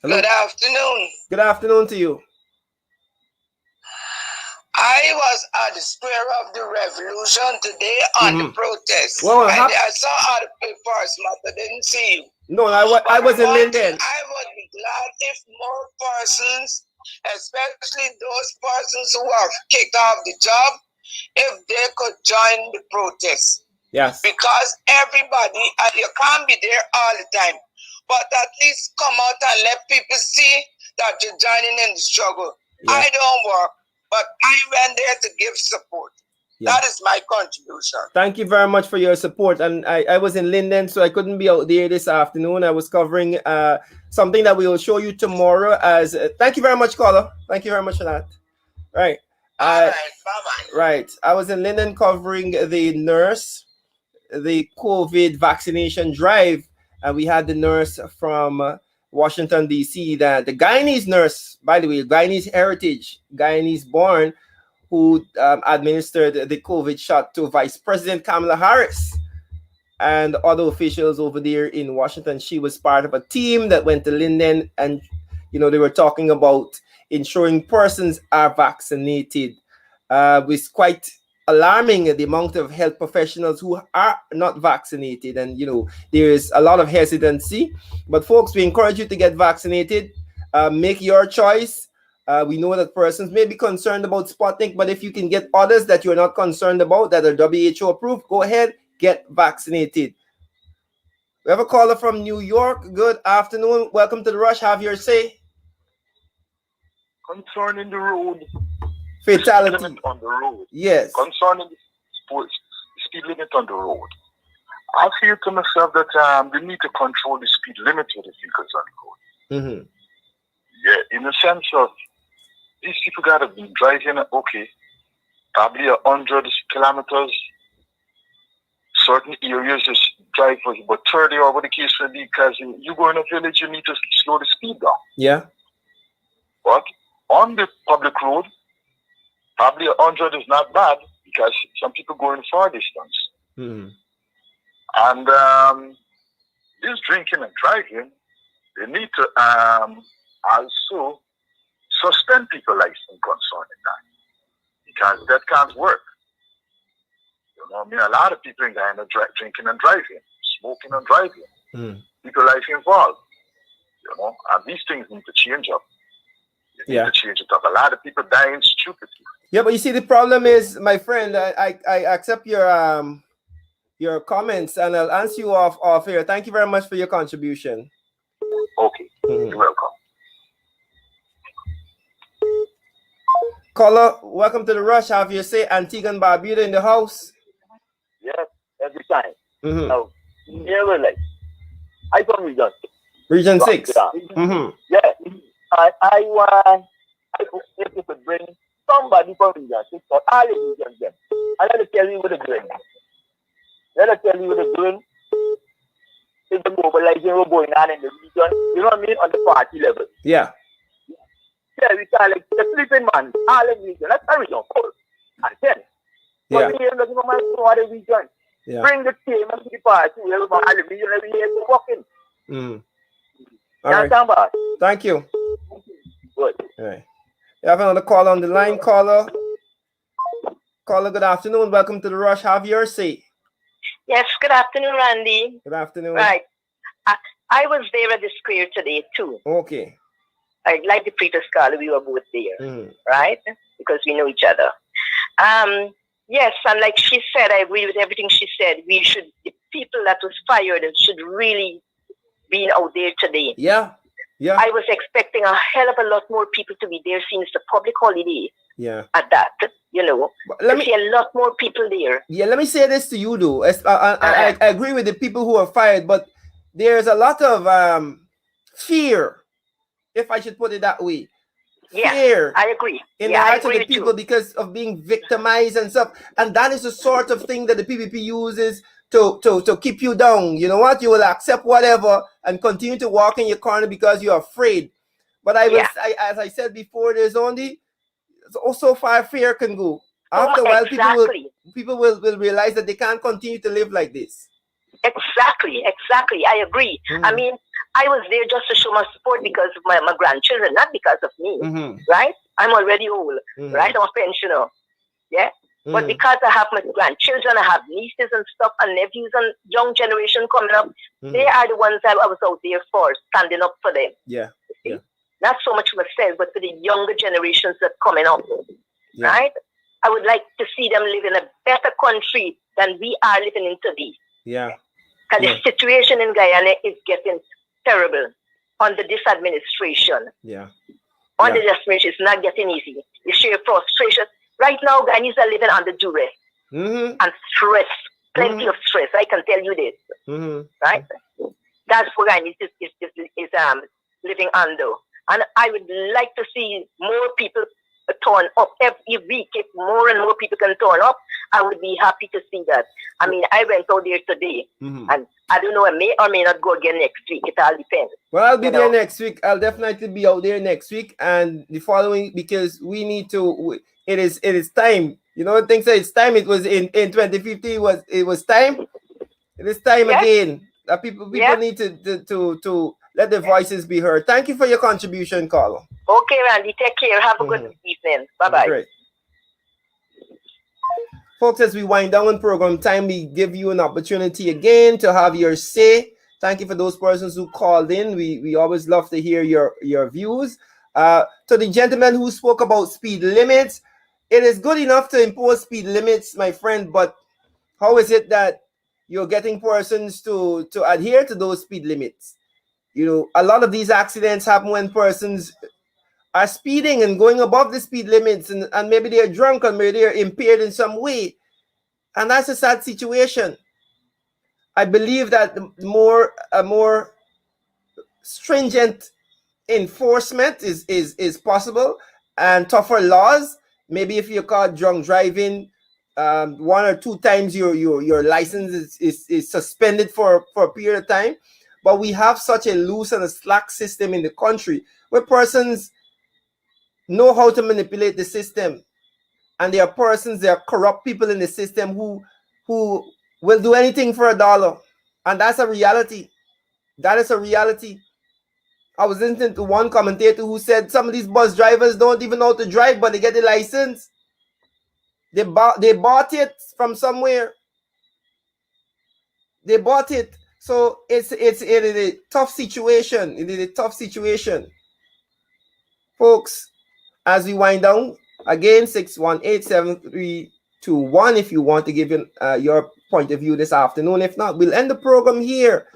Hello? Good afternoon. Good afternoon to you. I was at the Square of the Revolution today on the protest. Well, and I saw other papers, but I didn't see you. No, I was in Linden. I would be glad if more persons, especially those persons who are kicked off the job, if they could join the protest. Yes. Because everybody, you can't be there all the time, but at least come out and let people see that you're joining in the struggle. Yes. I don't work, but I went there to give support. That is my contribution. Thank you very much for your support. And I was in Linden, so I couldn't be out there this afternoon. I was covering something that we will show you tomorrow. As thank you very much, caller. Thank you very much for that. Right. All right, bye-bye. Right. I was in Linden covering the COVID vaccination drive, and we had the nurse from Washington, D.C., the Guyanese nurse, by the way, Guyanese heritage, Guyanese born, who administered the COVID shot to Vice President Kamala Harris and other officials over there in Washington. She was part of a team that went to Linden, and they were talking about ensuring persons are vaccinated. It's quite alarming the amount of health professionals who are not vaccinated, and there is a lot of hesitancy. But folks, we encourage you to get vaccinated. Make your choice. We know that persons may be concerned about Sputnik, but if you can get others that you're not concerned about, that are WHO approved, go ahead, get vaccinated. We have a caller from New York. Good afternoon. Welcome to the Rush. Have your say. Concerning the road. Fatality. Limit on the road. Yes. Concerning the speed limit on the road. I feel to myself that they need to control the speed limit of the vehicles on the road. Mm-hmm. Yeah, in the sense of these people gotta be driving, okay, probably 100 kilometers. Certain areas just drive for about 30 or whatever the case may be, because you go in a village, you need to slow the speed down. Yeah. But on the public road, probably 100 is not bad, because some people go in far distance. Mm-hmm. And this drinking and driving, they need to also suspend people license concerning that, because that can't work. A lot of people in Guyana drinking and driving, smoking and driving. People life involved. And these things need to change up. Need to change it up. A lot of people dying stupidly. Yeah, but you see, the problem is, my friend, I accept your comments, and I'll answer you off here. Thank you very much for your contribution. Okay, you're welcome. Caller, welcome to the Rush. Have you say Antigua and Barbuda in the house? Yes, every time. Mm-hmm. Now, never like I from Region 6. Region 6. Yeah. Mm-hmm. Yeah. I want if you could bring somebody from Region 6 or all the regions them. And let me tell you what they're doing. Let me tell you what they're doing. It's the mobilizing what's going on in the region, you know what I mean, on the party level. Yeah. Yeah, we call it the sleeping man, all in the region. That's the region 4 and 10. Yeah. But here, looking for my other region. Yeah. Bring the team and the party, we'll all the region every year to walk in. All right. Thank you. Good. All right. You have another call on the line, caller. Caller, good afternoon. Welcome to the Rush. Have your say. Yes, good afternoon, Randy. Good afternoon. Right. I was there at the square today, too. Okay. Like the previous caller, we were both there, right? Because we know each other. Yes, and like she said, I agree with everything she said. The people that was fired should really be out there today. Yeah. Yeah. I was expecting a hell of a lot more people to be there since the public holiday. Yeah. At that, let me see a lot more people there. Yeah, let me say this to you, though. I agree with the people who are fired, but there's a lot of fear, if I should put it that way. Yeah, fear. I agree. In the hearts of the people because of being victimized and stuff. And that is the sort of thing that the PPP uses to keep you down. You know what? You will accept whatever and continue to walk in your corner because you're afraid. But as I said before, there's only so far fear can go. After a while, people will realize that they can't continue to live like this. Exactly. I agree. I mean, I was there just to show my support because of my grandchildren, not because of me, right? I'm already old, right? I'm a pensioner, yeah? But because I have my grandchildren, I have nieces and stuff, and nephews and young generation coming up, they are the ones I was out there for, standing up for them. Yeah. Not so much for myself, but for the younger generations that are coming up, right? I would like to see them live in a better country than we are living in today. Yeah. Because the situation in Guyana is getting terrible under this administration. Yeah. Under this administration, it's not getting easy. You share frustration. Right now, Guyanese are living under duress. and stress, plenty of stress. I can tell you this, right? That's what I need is living under, and I would like to see more people turn up every week. If more and more people can turn up, I would be happy to see that. I mean, I went out there today, and I don't know, I may or may not go again next week. It all depends. Well, I'll be there next week. I'll definitely be out there next week and the following, because we need to. It is time. You know, things that it's time. It was in 2050. It was time. It is time again. That people need to let their voices be heard. Thank you for your contribution, Carlo. Okay, Randy. Take care. Have a good evening. Bye-bye. Great. Folks, as we wind down on program time, we give you an opportunity again to have your say. Thank you for those persons who called in. We always love to hear your views. To the gentleman who spoke about speed limits, it is good enough to impose speed limits, my friend, but how is it that you're getting persons to adhere to those speed limits? You know, a lot of these accidents happen when persons are speeding and going above the speed limits, and maybe they're drunk or maybe they're impaired in some way. And that's a sad situation. I believe that a more stringent enforcement is possible, and tougher laws. Maybe if you're caught drunk driving, 1 or 2 times your license is suspended for a period of time. But we have such a loose and a slack system in the country where persons know how to manipulate the system, and there are corrupt people in the system who will do anything for $1, and that's a reality. That is a reality. I was listening to one commentator who said some of these bus drivers don't even know how to drive, but they get the license. They bought it from somewhere. They bought it. So it is a tough situation. It is a tough situation, folks. As we wind down, again, 618-7321 if you want to give your point of view this afternoon. If not, we'll end the program here.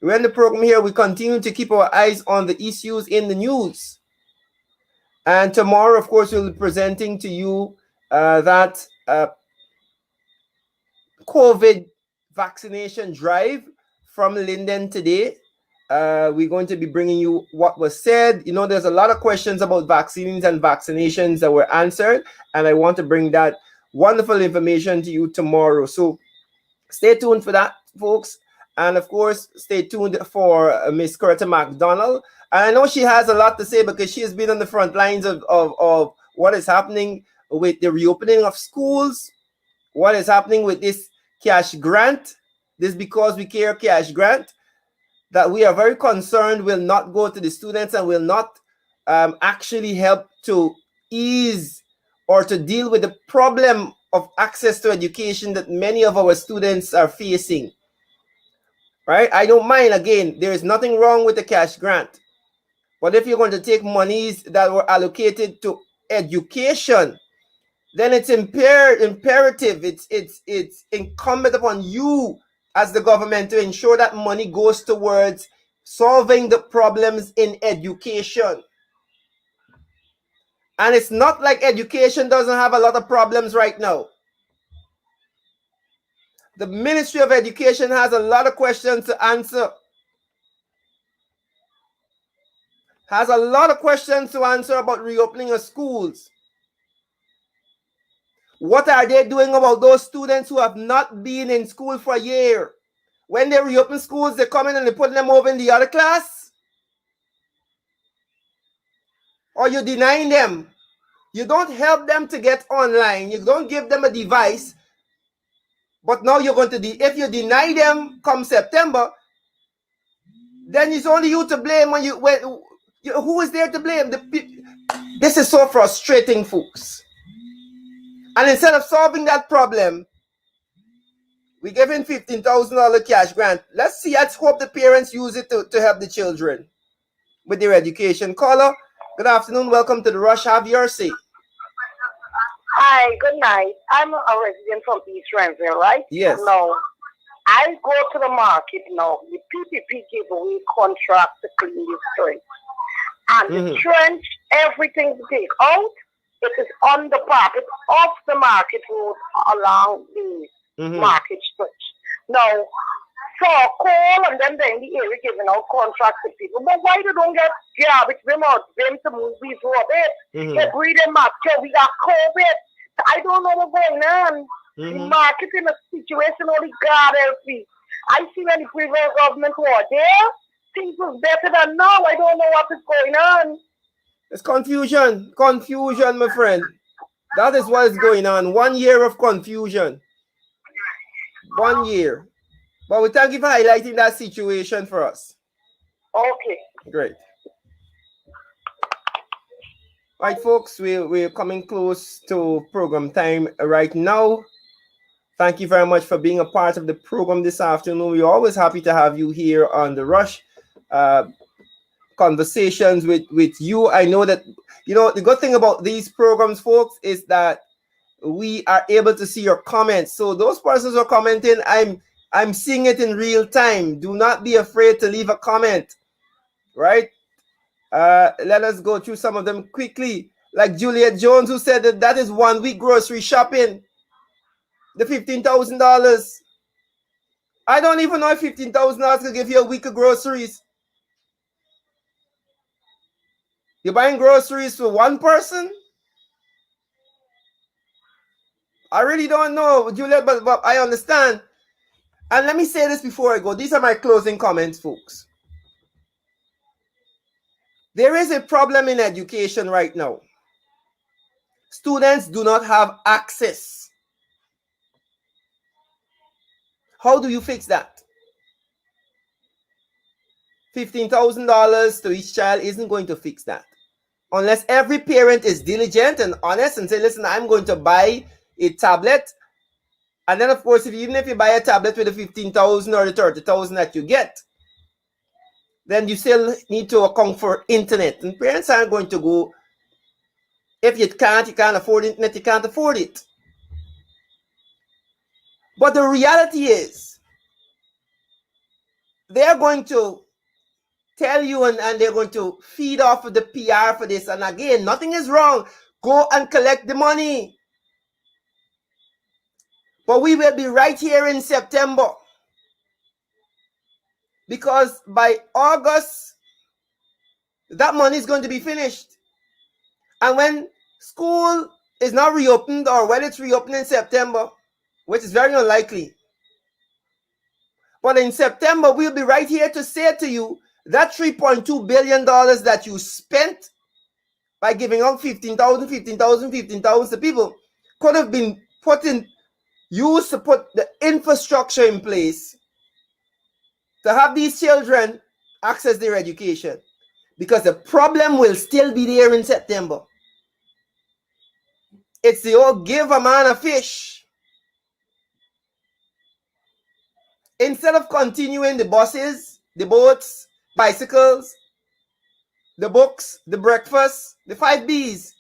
We'll end the program here. We continue to keep our eyes on the issues in the news. And tomorrow, of course, we'll be presenting to you that COVID vaccination drive from Linden today. We're going to be bringing you what was said. You know, there's a lot of questions about vaccines and vaccinations that were answered, and I want to bring that wonderful information to you tomorrow. So stay tuned for that, folks. And of course, stay tuned for Miss Coretta McDonald. And I know she has a lot to say because she has been on the front lines of what is happening with the reopening of schools, what is happening with this cash grant, this Because We Care cash grant, that we are very concerned will not go to the students and will not actually help to ease or to deal with the problem of access to education that many of our students are facing. Right? I don't mind, again, there is nothing wrong with the cash grant. But if you're going to take monies that were allocated to education, then it's imperative, it's incumbent upon you as the government to ensure that money goes towards solving the problems in education. And it's not like education doesn't have a lot of problems right now. The Ministry of Education has a lot of questions to answer. Has a lot of questions to answer about reopening of schools. What are they doing about those students who have not been in school for a year? When they reopen schools, they come in and they put them over in the other class? Or you're denying them? You don't help them to get online. You don't give them a device. But now you're going to, if you deny them come September, then it's only you to blame who is there to blame? This is so frustrating, folks. And instead of solving that problem, we're giving $15,000 cash grant. Let's hope the parents use it to help the children with their education. Caller, good afternoon. Welcome to the Rush. Have your say. Hi, good night. I'm a resident from East Renville, right? Yes. Now, I go to the market now. The PPP give away contracts to clean the streets. And the trench, everything they take out, It is on the park. It's off the market road along the market stretch. Now, so coal and then they're in the area giving out contracts to people. But why they don't get garbage them out, them to move these rubbish? Get rid of them after we got COVID. I don't know what's going on. The market in a situation only God help me. I see when the previous government were there, things was better than now. I don't know what is going on. It's confusion. Confusion, my friend. That is what is going on. 1 year of confusion. 1 year. But we thank you for highlighting that situation for us. Okay. Great. All right, folks, we're coming close to program time right now. Thank you very much for being a part of the program this afternoon. We're always happy to have you here on The Rush. Conversations with you. I know that, you know, the good thing about these programs, folks, is that we are able to see your comments. So those persons who are commenting, I'm seeing it in real time. Do not be afraid to leave a comment, right? Let us go through some of them quickly. Like Juliet Jones, who said that is 1 week grocery shopping. The $15,000. I don't even know if $15,000 can give you a week of groceries. You're buying groceries for one person? I really don't know, Juliet, but I understand. And let me say this before I go. These are my closing comments, folks. There is a problem in education right now. Students do not have access. How do you fix that? $15,000 to each child isn't going to fix that. Unless every parent is diligent and honest and say, listen, I'm going to buy a tablet. And then, of course, even if you buy a tablet with the $15,000 or the $30,000 that you get, then you still need to account for internet. And parents aren't going to go, if you can't afford internet, you can't afford it. But the reality is, they're going to tell you and they're going to feed off of the PR for this. And again, nothing is wrong. Go and collect the money. But we will be right here in September. Because by August, that money is going to be finished. And when school is not reopened, or when it's reopened in September, which is very unlikely, but in September, we'll be right here to say to you that $3.2 billion that you spent by giving out 15,000 to people could have been used to put the infrastructure in place to have these children access their education. Because the problem will still be there in September. It's the old give a man a fish. Instead of continuing the buses, the boats, bicycles, the books, the breakfast, the 5 Bs.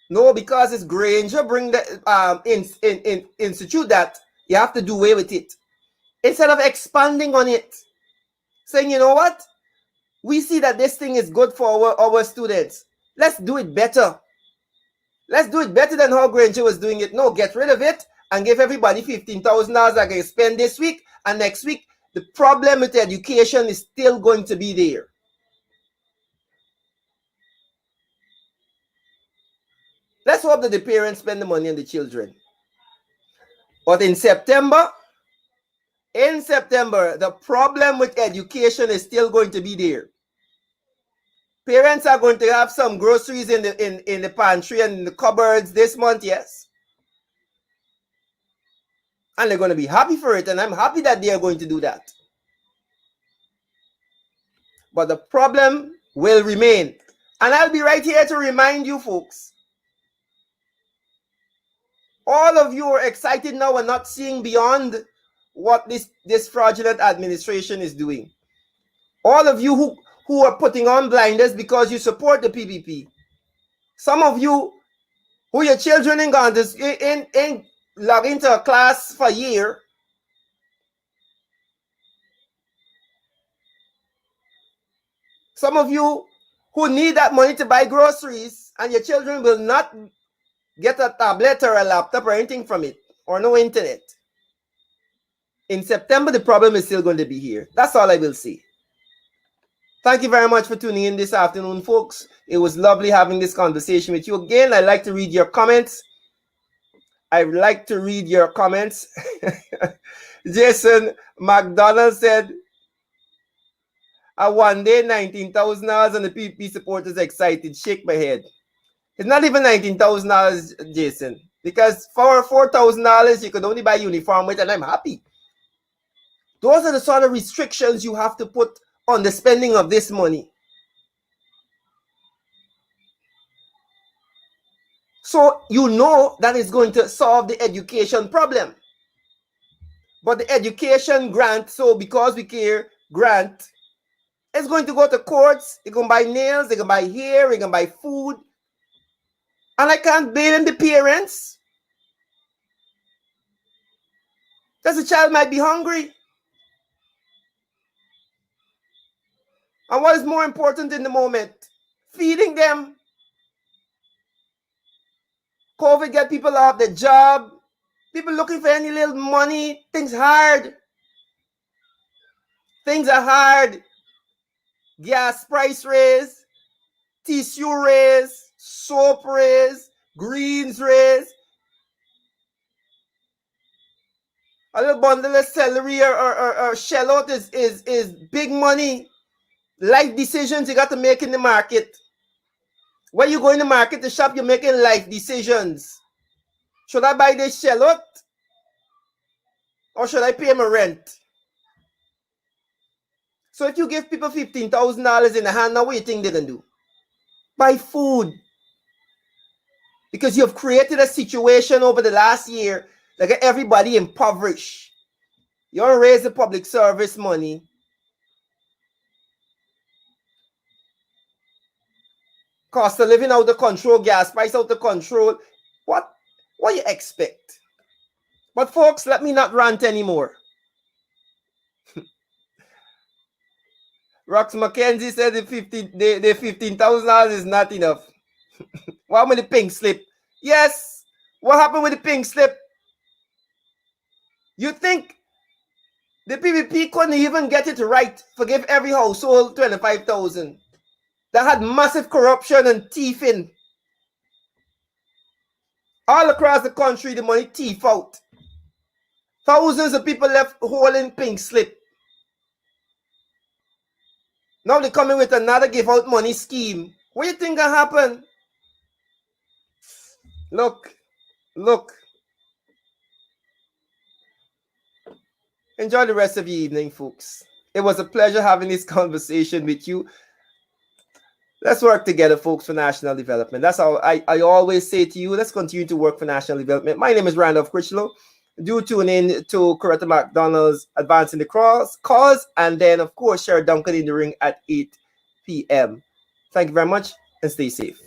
No, because it's Granger bring the institute that you have to do away with it. Instead of expanding on it, saying, you know what? We see that this thing is good for our students. Let's do it better. Let's do it better than how Granger was doing it. No, get rid of it and give everybody $15,000 that can spend this week and next week. The problem with education is still going to be there. Let's hope that the parents spend the money on the children. But in September, the problem with education is still going to be there. Parents are going to have some groceries in the pantry and in the cupboards this month, yes. And they're going to be happy for it, and I'm happy that they are going to do that. But the problem will remain. And I'll be right here to remind you folks. All of you are excited now and not seeing beyond what this fraudulent administration is doing. All of you who are putting on blinders because you support the PPP. Some of you who your children ain't gone to log into a class for a year. Some of you who need that money to buy groceries and your children will not get a tablet or a laptop or anything from it, or no internet. In September, the problem is still going to be here. That's all I will say. Thank you very much for tuning in this afternoon, folks. It was lovely having this conversation with you. Again, I'd like to read your comments. Jason McDonald said, one day, $19,000 and the PP supporters excited. Shake my head. It's not even $19,000, Jason, because for $4,000, you could only buy uniform with, and I'm happy. Those are the sort of restrictions you have to put on the spending of this money. So you know that it's going to solve the education problem. But the education grant, so because we care grant, is going to go to courts. They can buy nails, they can buy hair, they can buy food. And I can't blame the parents. Because the child might be hungry. And what is more important in the moment? Feeding them. COVID get people off their job. People looking for any little money. Things hard. Things are hard. Gas price raise. Tissue raise. Soap raise. Greens raise. A little bundle of celery or shallot is big money. Life decisions you got to make in the market. When you go in the market to shop, you're making life decisions. Should I buy this shallot? Or should I pay my rent? So if you give people $15,000 in the hand, now what do you think they're going to do? Buy food. Because you have created a situation over the last year that got everybody impoverished. You don't raise the public service money. Cost of living out of control, gas price out of control. What you expect? But folks, let me not rant anymore. Rox McKenzie said the $15,000 is not enough. What happened with the pink slip? Yes. What happened with the pink slip? You think the PPP couldn't even get it right? Forgive every household $25,000. That had massive corruption and thieving. All across the country, the money thief out. Thousands of people left holding pink slip. Now they're coming with another give out money scheme. What do you think can happen? Look. Enjoy the rest of your evening, folks. It was a pleasure having this conversation with you. Let's work together, folks, for national development. That's how I always say to you, let's continue to work for national development. My name is Randolph Critchlow. Do tune in to Coretta McDonald's Advancing the Cause, and then, of course, share Duncan in the Ring at 8 p.m. Thank you very much, and stay safe.